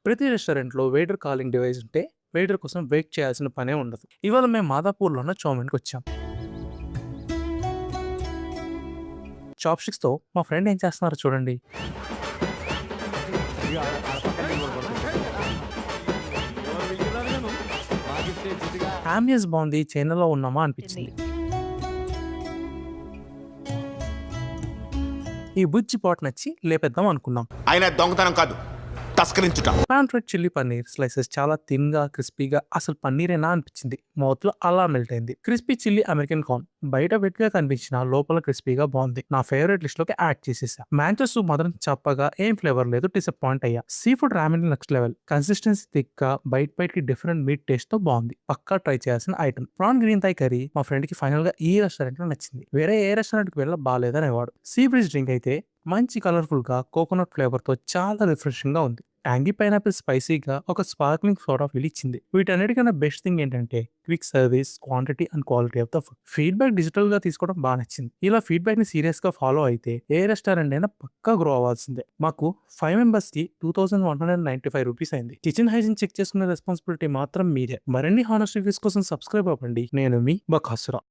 ప్రతి రెస్టారెంట్‌లో waiter calling device ఉంటే, వెయిటర్ కోసం వెయిట్ చేయాల్సిన పనే ఉండదు. ఇవాళ మేము మాదాపూర్‌లో ఉన్న చౌమెన్‌కొచ్చాం. చాప్‌స్టిక్స్‌తో మా ఫ్రెండ్ ఏం చేస్తున్నారో చూడండి. యాంబియన్స్ బావుంది. చైనాలో ఉన్నామా అనిపించింది. ఈ బుజ్జి పాట్ నచ్చి లేపేద్దాం అనుకున్నాం. ఆయన దొంగతనం కాదు, తస్కరించుట. Pan fried chilli paneer slices చాలా థిన్‌గా, క్రిస్పీగా అసలు పన్నీరేనా అనిపించింది. మౌత్‌లో అలా మెల్ట్ అయింది. క్రిస్పీ చిల్లీ అమెరికన్ కార్న్ బయట వెట్‌గా కనిపించినా లోపల క్రిస్పీగా బావుంది. నా ఫేవరెట్ లిస్ట్‌లోకి యాడ్ చేసేసా. మ్యాంచో సూప్ మాత్రం చప్పగా ఏం ఫ్లేవర్ లేదు. డిసప్పాయింట్ అయ్యా. Seafood ramen next level. Consistency థిక్‌గా బైట్‌కి డిఫరెంట్ మీట్ టేస్ట్‌తో బావుంది. పక్కా ట్రై చేయాల్సిన item. Prawn green Thai curry మా ఫ్రెండ్‌కి ఫైనల్‌గా ఈ రెస్టారెంట్‌లో నచ్చింది. వేరే ఏ రెస్టారెంట్‌కి వెళ్ళినా బాలేదనేవాడు. సీ బ్రీజ్ డ్రింక్ అయితే మంచి కలర్‌ఫుల్‌గా కోకోనట్ ఫ్లేవర్‌తో చాలా రిఫ్రెషింగ్‌గా ఉంది. ట్యాంగీ పైనాపిల్ స్పైసీగా ఒక స్పార్క్లింగ్ సోడా ఫీల్ ఇచ్చింది. వీటన్నిటికన్నా బెస్ట్ థింగ్ ఏంటంటే quick service, quantity and quality of the food. Feedback డిజిటల్‌గా తీసుకోవడం బాగా నచ్చింది. ఇలా ఫీడ్‌బ్యాక్‌ని సీరియస్‌గా ఫాలో అయితే ఏ రెస్టారెంట్ అయినా పక్కా గ్రో అవ్వాల్సిందే. మాకు 5 మెంబర్స్‌కి ₹2195 అయింది. కిచెన్ హైజీన్ చెక్ చేసుకునే రెస్పాన్సిబిలిటీ మాత్రం మీదే. మరిన్ని హానెస్ట్ రివ్యూస్ కోసం సబ్స్క్రైబ్ అవ్వండి. నేను మీ బకాసురా.